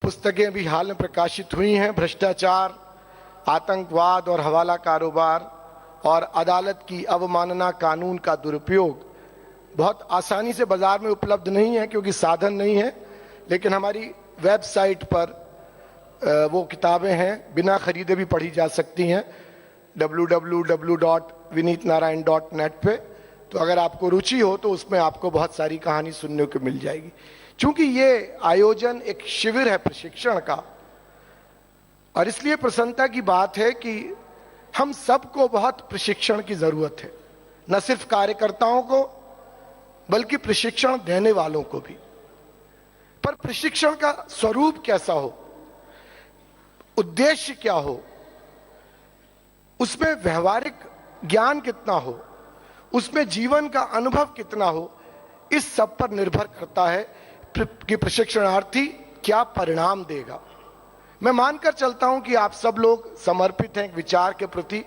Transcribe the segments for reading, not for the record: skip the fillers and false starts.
पुस्तकें भी हाल में प्रकाशित हुई हैं। भ्रष्टाचार, आतंकवाद और हवाला कारोबार और अदालत की अवमानना, कानून का दुरुपयोग बहुत आसानी से बाजार में उपलब्ध नहीं है क्योंकि साधन नहीं है, लेकिन हमारी वेबसाइट पर वो किताबें हैं, बिना खरीदे भी पढ़ी जा सकती हैं www.vinitnarayan.net पे। तो अगर आपको रुचि हो तो उसमें आपको बहुत सारी कहानी सुनने को मिल जाएगी। चूंकि ये आयोजन एक शिविर है प्रशिक्षण का, और इसलिए प्रसन्नता की बात है कि हम सबको बहुत प्रशिक्षण की जरूरत है, न सिर्फ कार्यकर्ताओं को बल्कि प्रशिक्षण देने वालों को भी। पर प्रशिक्षण का स्वरूप कैसा हो, उद्देश्य क्या हो, उसमें व्यवहारिक ज्ञान कितना हो, उसमें जीवन का अनुभव कितना हो, इस सब पर निर्भर करता है कि प्रशिक्षणार्थी क्या परिणाम देगा। मैं मानकर चलता हूं कि आप सब लोग समर्पित हैं विचार के प्रति,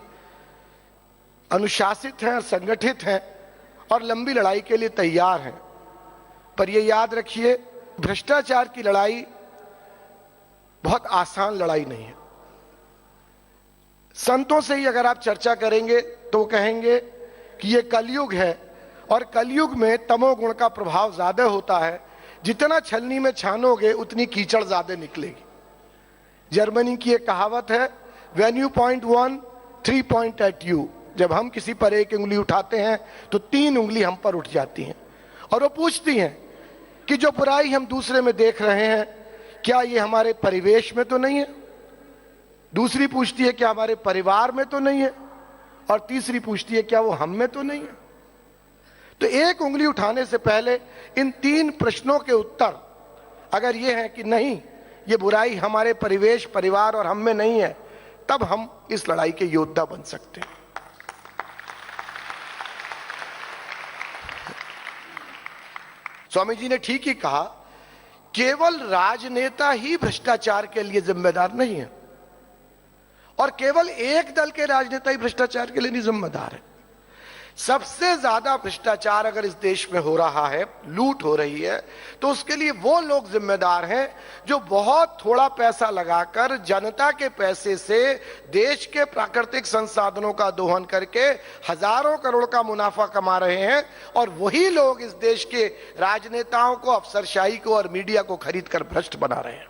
अनुशासित हैं, संगठित हैं और लंबी लड़ाई के लिए तैयार हैं। पर यह याद रखिए, भ्रष्टाचार की लड़ाई बहुत आसान लड़ाई नहीं है। संतों से ही अगर आप चर्चा करेंगे तो वो कहेंगे कि ये कलयुग है और कलयुग में तमोगुण का प्रभाव ज्यादा होता है। जितना छलनी में छानोगे उतनी कीचड़ ज्यादा निकलेगी। जर्मनी की एक कहावत है, when you point one, 3 point at you. जब हम किसी पर एक उंगली उठाते हैं तो 3 उंगली हम पर उठ जाती हैं। और वो पूछती हैं कि जो बुराई हम दूसरे में देख रहे हैं, क्या ये हमारे परिवेश में तो नहीं है? दूसरी पूछती है क्या हमारे परिवार में तो नहीं है? और तीसरी पूछती है क्या वो हम में तो नहीं है? तो एक उंगली उठाने से पहले इन 3 प्रश्नों के उत्तर अगर ये है कि नहीं, ये बुराई हमारे परिवेश, परिवार और हम में नहीं है, तब हम इस लड़ाई के योद्धा बन सकते हैं। स्वामी जी ने ठीक ही कहा, केवल राजनेता ही भ्रष्टाचार के लिए जिम्मेदार नहीं है और केवल एक दल के राजनेता ही भ्रष्टाचार के लिए नहीं जिम्मेदार है। सबसे ज्यादा भ्रष्टाचार अगर इस देश में हो रहा है, लूट हो रही है, तो उसके लिए वो लोग जिम्मेदार हैं जो बहुत थोड़ा पैसा लगाकर जनता के पैसे से देश के प्राकृतिक संसाधनों का दोहन करके हजारों करोड़ का मुनाफा कमा रहे हैं। और वही लोग इस देश के राजनेताओं को, अफसरशाही को और मीडिया को खरीद कर भ्रष्ट बना रहे हैं।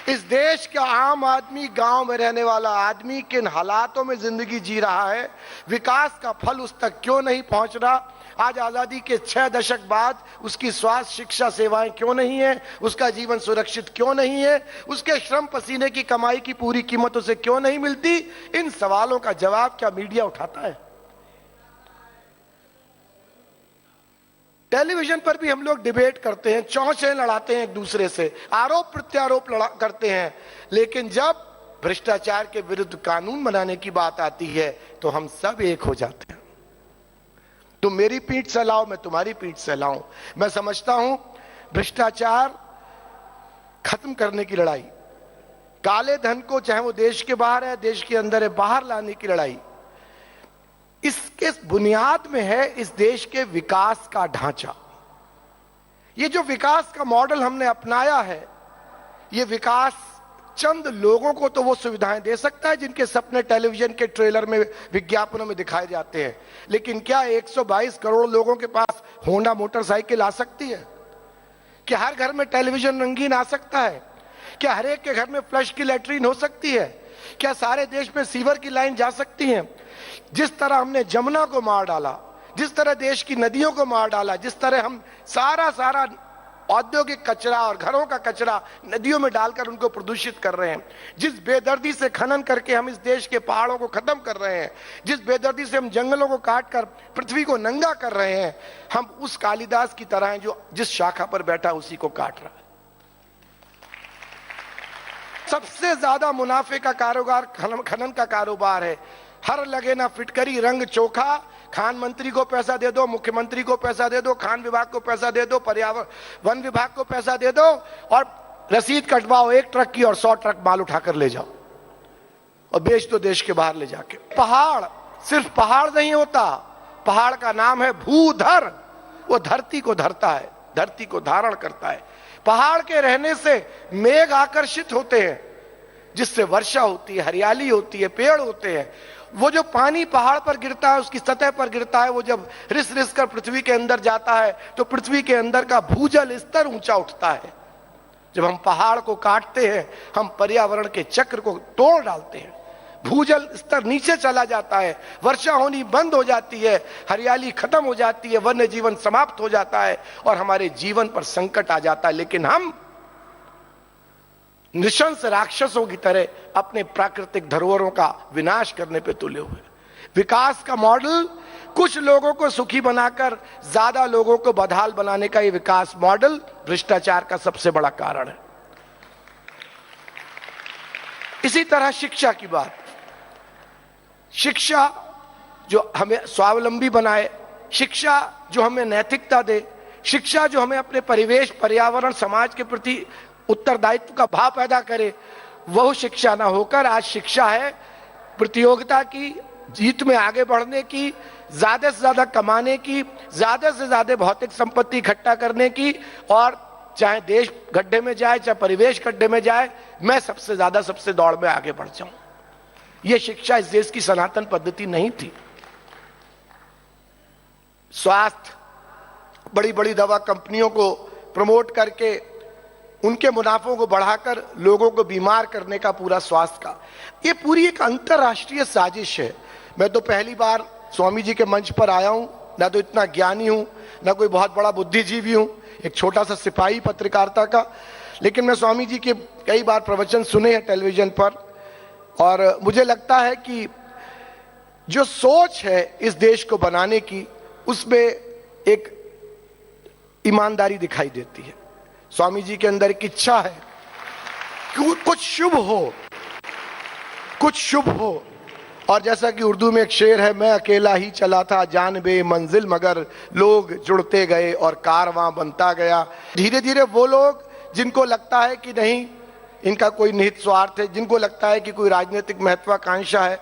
इस देश का आम आदमी, गांव में रहने वाला आदमी किन हालातों में जिंदगी जी रहा है, विकास का फल उस तक क्यों नहीं पहुंच रहा, आज आजादी के 6 दशक बाद उसकी स्वास्थ्य, शिक्षा सेवाएं क्यों नहीं है, उसका जीवन सुरक्षित क्यों नहीं है, उसके श्रम पसीने की कमाई की पूरी कीमत उसे क्यों नहीं मिलती, इन सवालों का जवाब क्या मीडिया उठाता है? टेलीविजन पर भी हम लोग डिबेट करते हैं, चौंचे लड़ाते हैं एक दूसरे से, आरोप प्रत्यारोप करते हैं, लेकिन जब भ्रष्टाचार के विरुद्ध कानून बनाने की बात आती है तो हम सब एक हो जाते हैं। तुम मेरी पीठ सहलाओ, मैं तुम्हारी पीठ सहलाऊं। मैं समझता हूं भ्रष्टाचार खत्म करने की लड़ाई, काले धन को चाहे वो देश के बाहर है, देश के अंदर है, बाहर लाने की लड़ाई, इसके बुनियाद में है इस देश के विकास का ढांचा। ये जो विकास का मॉडल हमने अपनाया है, ये विकास चंद लोगों को तो वो सुविधाएं दे सकता है जिनके सपने टेलीविजन के ट्रेलर में, विज्ञापनों में दिखाए जाते हैं, लेकिन क्या 122 करोड़ लोगों के पास होंडा मोटरसाइकिल आ सकती है? क्या हर घर में टेलीविजन रंगीन आ सकता है? क्या हर एक के घर में फ्लश की लैट्रीन हो सकती है? क्या सारे देश में सीवर की लाइन जा सकती है? जिस तरह हमने जमुना को मार डाला, जिस तरह देश की नदियों को मार डाला, जिस तरह हम सारा औद्योगिक कचरा और घरों का कचरा नदियों में डालकर उनको प्रदूषित कर रहे हैं, जिस बेदर्दी से खनन करके हम इस देश के पहाड़ों को खत्म कर रहे हैं, जिस बेदर्दी से हम जंगलों को काट कर पृथ्वी को नंगा कर रहे हैं, हम उस कालिदास की तरह हैं जो जिस शाखा पर बैठा उसी को काट रहा है। सबसे ज्यादा मुनाफे का कारोबार खनन का कारोबार है। हर लगे ना फिटकरी रंग चोखा, खान मंत्री को पैसा दे दो, मुख्यमंत्री को पैसा दे दो, खान विभाग को पैसा दे दो, पर्यावरण वन विभाग को पैसा दे दो और रसीद कटवाओ 1 ट्रक की और 100 ट्रक माल उठाकर ले जाओ और बेच दो देश के बाहर ले जाके। पहाड़ सिर्फ पहाड़ नहीं होता, पहाड़ का नाम है भूधर। वो धरती को धरता है, धरती को धारण करता है। पहाड़ के रहने से मेघ आकर्षित होते हैं, जिससे वर्षा होती है, हरियाली होती है, पेड़ होते हैं। वो जो पानी पहाड़ पर गिरता है, उसकी सतह पर गिरता है, वो जब रिस रिस कर पृथ्वी के अंदर जाता है तो पृथ्वी के अंदर का भूजल स्तर ऊंचा उठता है। जब हम पहाड़ को काटते हैं, हम पर्यावरण के चक्र को तोड़ डालते हैं, भूजल स्तर नीचे चला जाता है, वर्षा होनी बंद हो जाती है, हरियाली खत्म हो जाती है, वन्य जीवन समाप्त हो जाता है और हमारे जीवन पर संकट आ जाता है। लेकिन हम नृशंस राक्षसों की तरह अपने प्राकृतिक धरोहरों का विनाश करने पे तुले हुए। विकास का मॉडल कुछ लोगों को सुखी बनाकर ज्यादा लोगों को बदहाल बनाने का ये विकास मॉडल भ्रष्टाचार का सबसे बड़ा कारण है। इसी तरह शिक्षा की बात, शिक्षा जो हमें स्वावलंबी बनाए, शिक्षा जो हमें नैतिकता दे, शिक्षा जो हमें अपने परिवेश, पर्यावरण, समाज के प्रति उत्तरदायित्व का भाव पैदा करे, वह शिक्षा ना होकर आज शिक्षा है प्रतियोगिता की, जीत में आगे बढ़ने की, ज्यादा से ज्यादा कमाने की, ज्यादा से ज्यादा भौतिक संपत्ति इकट्ठा करने की, और चाहे देश गड्ढे में जाए, चाहे परिवेश गड्ढे में जाए, मैं सबसे ज्यादा सबसे दौड़ में आगे बढ़ जाऊं। यह शिक्षा इस देश की सनातन पद्धति नहीं थी। स्वास्थ्य, बड़ी बड़ी दवा कंपनियों को प्रमोट करके उनके मुनाफों को बढ़ाकर लोगों को बीमार करने का पूरा स्वास्थ्य का, ये पूरी एक अंतरराष्ट्रीय साजिश है। मैं तो पहली बार स्वामी जी के मंच पर आया हूं, ना तो इतना ज्ञानी हूं, ना कोई बहुत बड़ा बुद्धिजीवी हूं, एक छोटा सा सिपाही पत्रकारिता का। लेकिन मैं स्वामी जी के कई बार प्रवचन सुने हैं टेलीविजन पर, और मुझे लगता है कि जो सोच है इस देश को बनाने की, उसमें एक ईमानदारी दिखाई देती है। स्वामी जी के अंदर एक इच्छा है कि कुछ शुभ हो, कुछ शुभ हो। और जैसा कि उर्दू में एक शेर है, मैं अकेला ही चला था जानबे मंजिल, मगर लोग जुड़ते गए और कारवां बनता गया। धीरे धीरे वो लोग जिनको लगता है कि नहीं इनका कोई निहित स्वार्थ है, जिनको लगता है कि कोई राजनीतिक महत्वाकांक्षा है,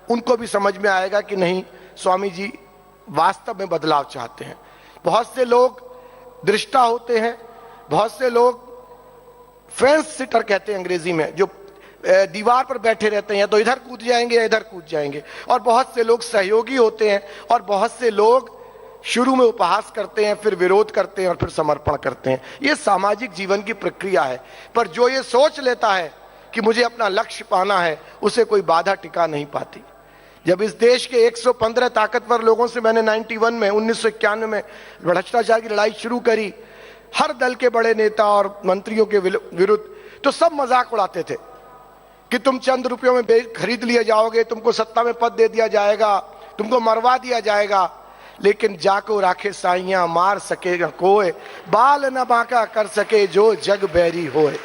उनको भी समझ में आएगा कि नहीं, स्वामी जी वास्तव में बदलाव चाहते हैं। बहुत से लोग दृष्टा होते हैं, बहुत से लोग फेंस सिटर कहते हैं अंग्रेजी में, जो दीवार पर बैठे रहते हैं, या तो इधर कूद जाएंगे या इधर कूद जाएंगे। और बहुत से लोग सहयोगी होते हैं, और बहुत से लोग शुरू में उपहास करते हैं, फिर विरोध करते हैं और फिर समर्पण करते हैं। ये सामाजिक जीवन की प्रक्रिया है। पर जो ये सोच लेता है कि मुझे अपना लक्ष्य पाना है, उसे कोई बाधा टिका नहीं पाती। जब इस देश के 115 ताकतवर लोगों से मैंने 1991 में भ्रष्टाचार की लड़ाई शुरू करी, हर दल के बड़े नेता और मंत्रियों के विरुद्ध, तो सब मजाक उड़ाते थे कि तुम चंद रुपयों में खरीद लिए जाओगे, तुमको सत्ता में पद दे दिया जाएगा, तुमको मरवा दिया जाएगा। लेकिन जाको राखे साइयां मार सकेगा कोई, बाल न बांका कर सके जो जग बैरी होए।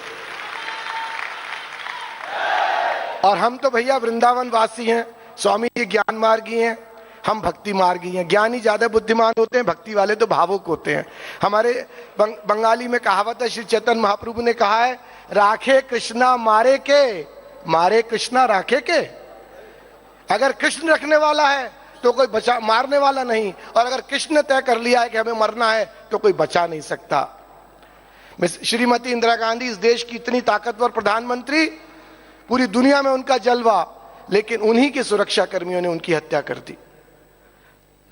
और हम तो भैया वृंदावन वासी हैं, स्वामी जी ज्ञान मार्गी हैं, हम भक्ति मार्गी हैं। ज्ञानी ज्यादा बुद्धिमान होते हैं, भक्ति वाले तो भावुक होते हैं। हमारे बंगाली में कहावत है, श्री चैतन्य महाप्रभु ने कहा है, राखे कृष्णा मारे के, मारे कृष्णा राखे के। अगर कृष्ण रखने वाला है तो कोई बचा मारने वाला नहीं, और अगर कृष्ण ने तय कर लिया है कि हमें मरना है तो कोई बचा नहीं सकता। श्रीमती इंदिरा गांधी इस देश की इतनी ताकतवर प्रधानमंत्री, पूरी दुनिया में उनका जलवा, लेकिन उन्हीं के सुरक्षा कर्मियों ने उनकी हत्या कर दी।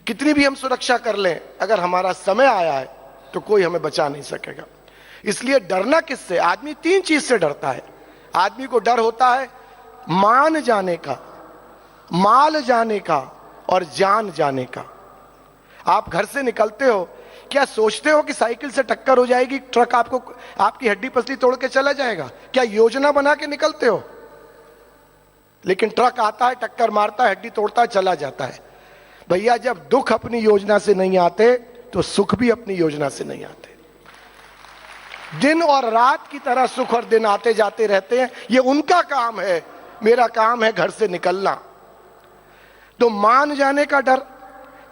कितनी भी हम सुरक्षा कर लें, अगर हमारा समय आया है तो कोई हमें बचा नहीं सकेगा। इसलिए डरना किससे? आदमी 3 चीज से डरता है। आदमी को डर होता है मान जाने का, माल जाने का और जान जाने का। आप घर से निकलते हो, क्या सोचते हो कि साइकिल से टक्कर हो जाएगी, ट्रक आपको आपकी हड्डी पसली तोड़ के चला जाएगा? क्या योजना बना के निकलते हो? लेकिन ट्रक आता है, टक्कर मारता है, हड्डी तोड़ता है, चला जाता है। भैया जब दुख अपनी योजना से नहीं आते तो सुख भी अपनी योजना से नहीं आते। दिन और रात की तरह सुख और दिन आते जाते रहते हैं, ये उनका काम है, मेरा काम है घर से निकलना। तो मान जाने का डर,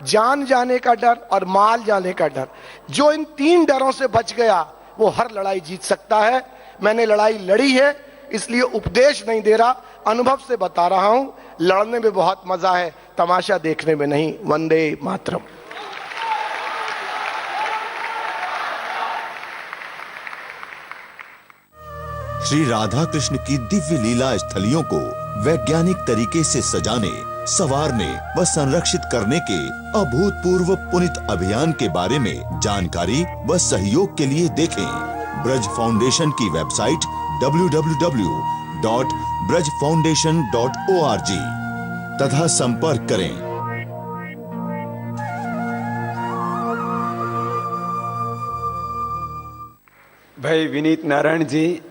जान जाने का डर और माल जाने का डर, जो इन 3 डरों से बच गया वो हर लड़ाई जीत सकता है। मैंने लड़ाई लड़ी है, इसलिए उपदेश नहीं दे रहा, अनुभव से बता रहा हूं। लड़ने में बहुत मजा है, तमाशा देखने में नहीं। वंदे मातरम। श्री राधा कृष्ण की दिव्य लीला स्थलियों को वैज्ञानिक तरीके से सजाने, संवारने व संरक्षित करने के अभूतपूर्व पुनित अभियान के बारे में जानकारी व सहयोग के लिए देखें ब्रज फाउंडेशन की वेबसाइट www.brajfoundation.org तथा संपर्क करें। भाई विनीत नारायण जी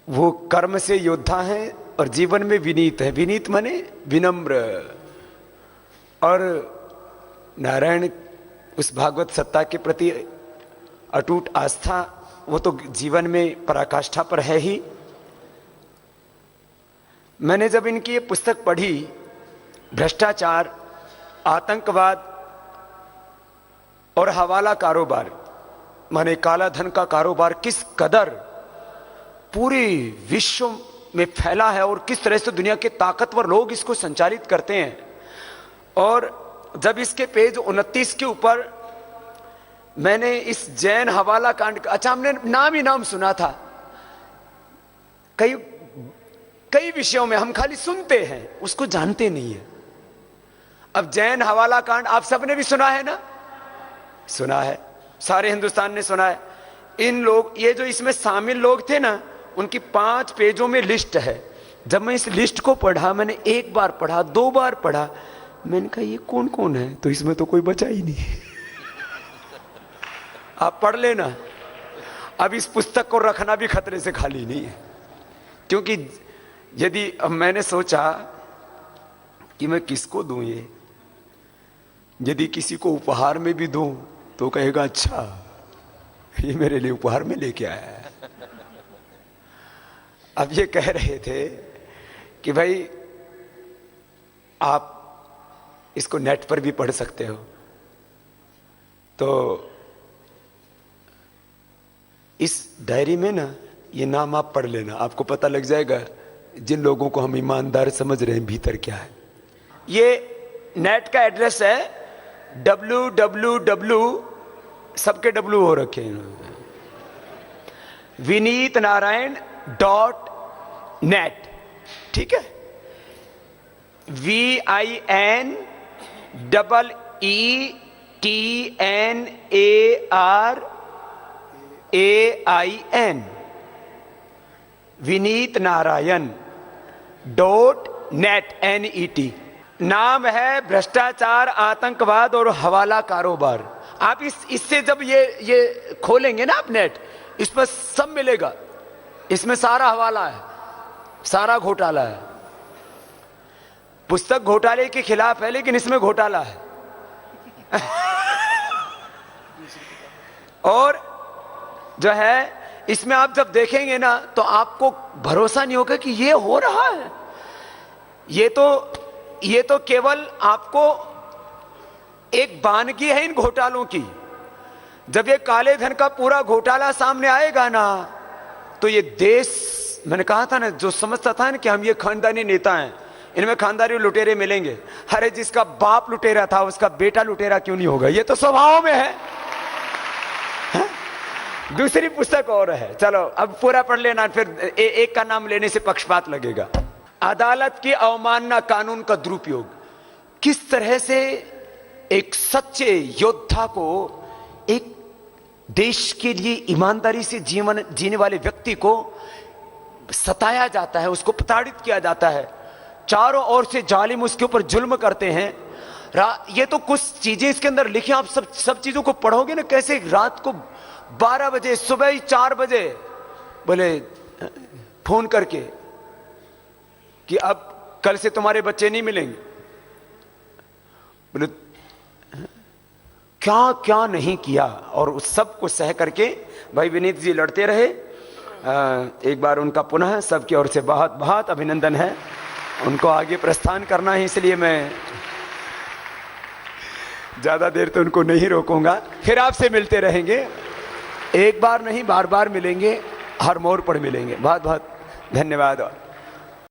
वो कर्म से योद्धा हैं और जीवन में विनीत है। विनीत माने विनम्र। और नारायण उस भागवत सत्ता के प्रति अटूट आस्था वो तो जीवन में पराकाष्ठा पर है ही। मैंने जब इनकी ये पुस्तक पढ़ी, भ्रष्टाचार, आतंकवाद और हवाला कारोबार, माने काला धन का कारोबार किस कदर पूरे विश्व में फैला है और किस तरह से दुनिया के ताकतवर लोग इसको संचालित करते हैं। और जब इसके पेज 29 के ऊपर मैंने इस जैन हवाला कांड का, अच्छा हमने नाम ही नाम सुना था, कई विषयों में हम खाली सुनते हैं, उसको जानते नहीं है। अब जैन हवाला कांड आप सबने भी सुना है ना? सुना है, सारे हिंदुस्तान ने सुना है। इन लोग, ये जो इसमें शामिल लोग थे ना, उनकी 5 पेजों में लिस्ट है। जब मैं इस लिस्ट को पढ़ा, मैंने 1 बार पढ़ा, 2 बार पढ़ा, मैंने कहा ये कौन कौन है, तो इसमें तो कोई बचा ही नहीं। आप पढ़ लेना। अब इस पुस्तक को रखना भी खतरे से खाली नहीं है, क्योंकि यदि अब मैंने सोचा कि मैं किसको दूं ये, यदि किसी को उपहार में भी दूं तो कहेगा अच्छा ये मेरे लिए उपहार में लेके आया है। अब ये कह रहे थे कि भाई आप इसको नेट पर भी पढ़ सकते हो, तो इस डायरी में ना ये नाम आप पढ़ लेना, आपको पता लग जाएगा जिन लोगों को हम ईमानदार समझ रहे हैं भीतर क्या है। ये नेट का एड्रेस है www, सबके W हो रखे हैं, vinitnarayan.net, ठीक है? VINEETNARAIN, vinitnarayan.net, NET। नाम है भ्रष्टाचार, आतंकवाद और हवाला कारोबार। आप इससे जब ये खोलेंगे ना आप नेट, इस पर सब मिलेगा। इसमें सारा हवाला है, सारा घोटाला है। पुस्तक घोटाले के खिलाफ है, लेकिन इसमें घोटाला है। और जो है इसमें आप जब देखेंगे ना, तो आपको भरोसा नहीं होगा कि ये हो रहा है। ये तो केवल आपको एक वानगी है इन घोटालों की। जब ये काले धन का पूरा घोटाला सामने आएगा ना, तो ये देश, मैंने कहा था ना, जो समझता था ना कि हम ये खानदानी नेता हैं, इनमें खानदानी लुटेरे मिलेंगे। अरे जिसका बाप लुटेरा था उसका बेटा लुटेरा क्यों नहीं होगा? ये तो स्वभाव में है। दूसरी पुस्तक और है, चलो अब पूरा पढ़ लेना, फिर एक का नाम लेने से पक्षपात लगेगा। अदालत की अवमानना, कानून का दुरुपयोग। किस तरह से एक सच्चे योद्धा को, एक देश के लिए ईमानदारी से जीवन जीने वाले व्यक्ति को सताया जाता है, उसको प्रताड़ित किया जाता है। चारों ओर से जालिम उसके ऊपर जुल्म करते हैं। ये तो कुछ चीजें इसके अंदर लिखी, आप सब चीजों को पढ़ोगे ना, कैसे रात को 12 बजे, सुबह ही 4 बजे बोले फोन करके कि अब कल से तुम्हारे बच्चे नहीं मिलेंगे। बोले क्या क्या नहीं किया, और उस सब को सह करके भाई विनीत जी लड़ते रहे। एक बार उनका पुनः सबकी ओर से बहुत बहुत अभिनंदन है। उनको आगे प्रस्थान करना है, इसलिए मैं ज्यादा देर तो उनको नहीं रोकूंगा। फिर आपसे मिलते रहेंगे, एक बार नहीं बार बार मिलेंगे, हर मोड़ पर मिलेंगे। बहुत बहुत धन्यवाद।